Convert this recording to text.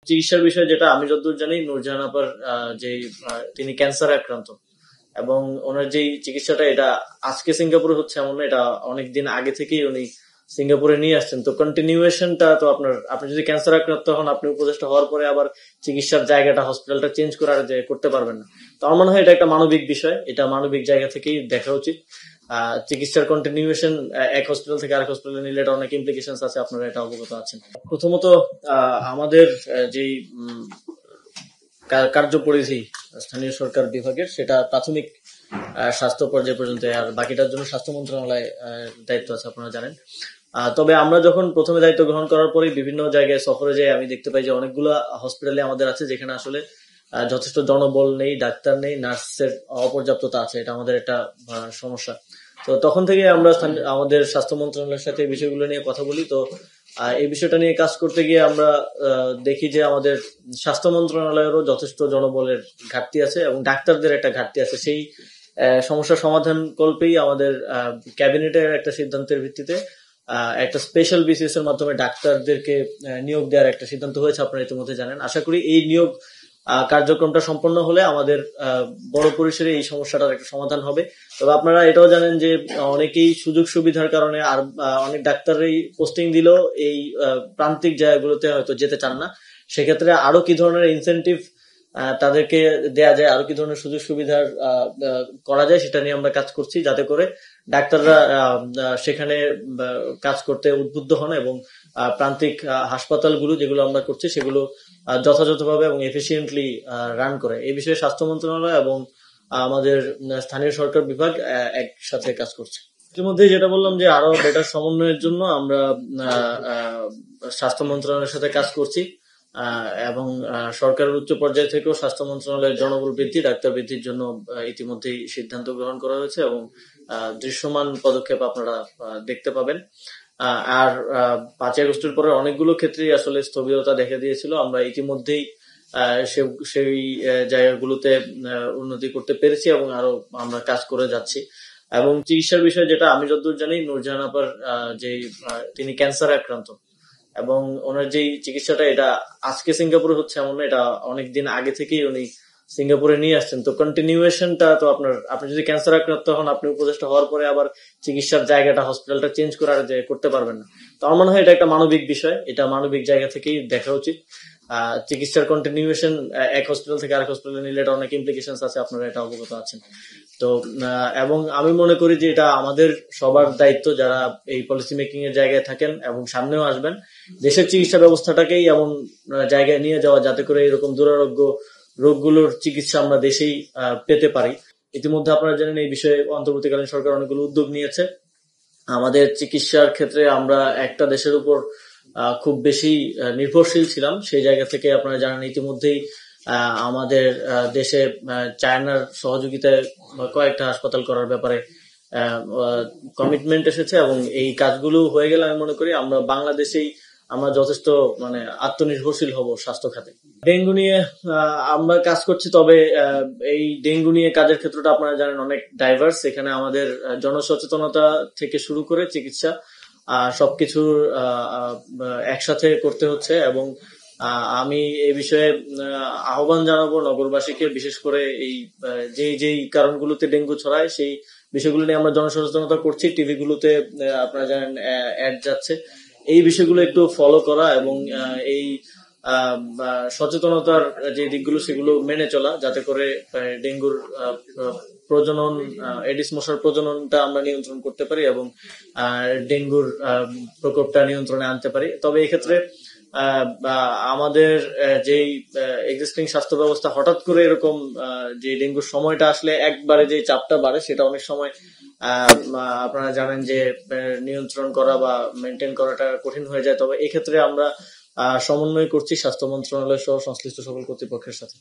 চিকিৎসার বিষয়ে যেটা আমি যতদূর জানি, নূরজাহান আপার যে তিনি ক্যান্সারে আক্রান্ত, এবং ওনার যে চিকিৎসাটা এটা আজকে সিঙ্গাপুরে হচ্ছে এমন না, এটা অনেকদিন আগে থেকেই উনি সিঙ্গাপুরে নিয়ে আসছেন। তো কন্টিনিউয়েশনটা তো আপনি যদি ক্যান্সার আক্রান্ত হন, আপনি উপদেষ্টা হওয়ার পরে আবার চিকিৎসার জায়গাটা, হসপিটালটা চেঞ্জ করে আর করতে পারবেন না। তো আমার মনে হয় এটা একটা মানবিক বিষয়, এটা মানবিক জায়গা থেকেই দেখা উচিত। চিকিৎসার কন্টিনিউয়েশন এক হসপিটাল থেকে আরেক হসপিটালে নিলে এটা অনেক ইমপ্লিকেশন আছে, আপনারা এটা অবগত আছেন। প্রথমত আমাদের যেই কার্যপরিধি স্থানীয় সরকার বিভাগের, সেটা প্রাথমিক স্বাস্থ্য পর্যায় পর্যন্ত, আর বাকিটার জন্য স্বাস্থ্য মন্ত্রণালয় দায়িত্ব আছে, আপনারা জানেন। তবে আমরা যখন প্রথমে দায়িত্ব গ্রহণ করার পরে বিভিন্ন জায়গায় সফরে যাই, আমি দেখতে পাই যে অনেকগুলো হসপিটালে আমাদের আছে যেখানে আসলে যথেষ্ট জনবল নেই, ডাক্তার নেই, নার্সের অপর্যাপ্ততা আছে। এটা আমাদের একটা সমস্যা। তো তখন থেকে আমরা আমাদের স্বাস্থ্য মন্ত্রণালয়ের সাথে এই বিষয়গুলো নিয়ে কথা বলি। তো এই বিষয়টা নিয়ে কাজ করতে গিয়ে আমরা দেখি যে আমাদের স্বাস্থ্য মন্ত্রণালয়েরও যথেষ্ট জনবলের ঘাটতি আছে এবং ডাক্তারদের একটা ঘাটতি আছে। সেই সমস্যার সমাধান কল্পেই আমাদের ক্যাবিনেটের একটা সিদ্ধান্তের ভিত্তিতে একটা স্পেশাল বিসিএস এর মাধ্যমে ডাক্তারদেরকে নিয়োগ দেওয়ার একটা সিদ্ধান্ত হয়েছে, আপনারা ইতিমধ্যে জানেন। আশা করি এই নিয়োগ কার্যক্রমটা সম্পন্ন হলে আমাদের বড় পরিসরে এই সমস্যাটার একটা সমাধান হবে। তবে আপনারা এটাও জানেন যে অনেকেই সুযোগ সুবিধার কারণে আর অনেক ডাক্তারই পোস্টিং দিলেও এই প্রান্তিক জায়গাগুলোতে হয়তো যেতে চান না। সেক্ষেত্রে আরো কি ধরনের ইনসেনটিভ তাদেরকে দেয়া যায়, আরো কি ধরনের সুযোগ সুবিধার করা যায়, সেটা নিয়ে আমরা কাজ করছি, যাতে করে ডাক্তাররা সেখানে কাজ করতে উদ্বুদ্ধ হন এবং প্রান্তিক হাসপাতালগুলো যেগুলো আমরা করছি সেগুলো যথাযথভাবে এবং এফিসিয়েন্টলি রান করে। এই বিষয়ে স্বাস্থ্য মন্ত্রণালয় এবং আমাদের স্থানীয় সরকার বিভাগ একসাথে কাজ করছে। ইতিমধ্যে যেটা বললাম যে আরো বেটার সমন্বয়ের জন্য আমরা স্বাস্থ্য মন্ত্রণালয়ের সাথে কাজ করছি এবং সরকারের উচ্চ পর্যায় থেকেও স্বাস্থ্য মন্ত্রণালয়ের জনবল বৃদ্ধি, ডাক্তার বৃদ্ধির জন্য ইতিমধ্যেই সিদ্ধান্ত গ্রহণ করা হয়েছে এবং দৃশ্যমান পদক্ষেপ আপনারা দেখতে পাবেন। আর 5 আগস্টের পরে অনেকগুলো ক্ষেত্রেই আসলে স্থবিরতা দেখা দিয়েছিল। আমরা ইতিমধ্যেই সেই জায়গাগুলোতে উন্নতি করতে পেরেছি এবং আরো আমরা কাজ করে যাচ্ছি। এবং চিকিৎসার বিষয়ে যেটা আমি যতদূর জানি, নূরজাহান আপার যে তিনি ক্যান্সারে আক্রান্ত, এবং ওনার যে চিকিৎসাটা এটা আজকে সিঙ্গাপুরে হচ্ছে এমন না, এটা অনেকদিন আগে থেকেই উনি সিঙ্গাপুরে নিয়ে আসছেন। তো কন্টিনিউয়েশনটা তো আপনি যদি ক্যান্সার আক্রান্ত হন, আপনি উপদেষ্টা হওয়ার পরে আবার চিকিৎসার জায়গাটা, হসপিটালটা চেঞ্জ করে আর করতে পারবেন না। তো আমার মনে হয় এটা একটা মানবিক বিষয়, এটা মানবিক জায়গা থেকেই দেখা উচিত। চিকিৎসার কন্টিনিউয়েশন এক হসপিটাল থেকে আরেক হসপিটালে নিলে এটা অনেক ইমপ্লিকেশন আছে, আপনারা এটা অবগত আছেন। তো এবং আমি মনে করি যে এটা আমাদের সবার দায়িত্ব, যারা এই পলিসি মেকিং এর জায়গায় থাকেন এবং সামনেও আসবেন, দেশের চিকিৎসা ব্যবস্থাটাকেই এমন জায়গায় নিয়ে যাওয়া যাতে করে এরকম দুরারোগ্য রোগগুলোর চিকিৎসা আমরা দেশেই পেতে পারি। ইতিমধ্যে আপনারা জানেন এই বিষয়ে অন্তর্বর্তীকালীন সরকার অনেকগুলো উদ্যোগ নিয়েছে। আমাদের চিকিৎসার ক্ষেত্রে আমরা একটা দেশের উপর খুব বেশি নির্ভরশীল ছিলাম, সেই জায়গা থেকে আপনারা জানেন ইতিমধ্যেই আমাদের দেশে চায়নার সহযোগিতায় কয়েকটা হাসপাতাল করার ব্যাপারে কমিটমেন্ট এসেছে এবং এই কাজগুলো হয়ে গেলে আমি মনে করি আমরা বাংলাদেশেই আমরা যথেষ্ট আত্মনির্ভরশীল হব স্বাস্থ্য খাতে। ডেঙ্গু নিয়ে আমরা কাজ করছি, তবে এই ডেঙ্গু নিয়ে কাজের ক্ষেত্রটা আপনারা জানেন অনেক ডাইভার্স। এখানে আমাদের জনসচেতনতা থেকে শুরু করে চিকিৎসা সবকিছুর একসাথে করতে হচ্ছে এবং আমি এই বিষয়ে আহ্বান জানাবো নগরবাসীকে, বিশেষ করে এই যেই কারণগুলোতে ডেঙ্গু ছড়ায় সেই বিষয়গুলো নিয়ে আমরা জনসচেতনতা করছি। টিভিগুলোতে আপনারা জানেন অ্যাড যাচ্ছে, এই বিষয়গুলো একটু ফলো করা এবং এই সচেতনতার যে দিকগুলো সেগুলো মেনে চলা, যাতে করে ডেঙ্গুর প্রজনন, এডিস মশার প্রজননটা আমরা নিয়ন্ত্রণ করতে পারি এবং ডেঙ্গুর প্রকোপটা নিয়ন্ত্রণে আনতে পারি। তবে এক্ষেত্রে আমাদের যেই এক্সিস্টিং স্বাস্থ্য ব্যবস্থা হঠাৎ করে এরকম যে ডেঙ্গুর সময়টা আসলে একবারে যে চাপটা বাড়ে, সেটা অনেক সময় আপনারা জানেন যে নিয়ন্ত্রণ করা বা মেনটেন করাটা কঠিন হয়ে যায়। তবে এক্ষেত্রে আমরা সমন্বয় করছি স্বাস্থ্য মন্ত্রণালয় সহ সংশ্লিষ্ট সকল কর্তৃপক্ষের সাথে।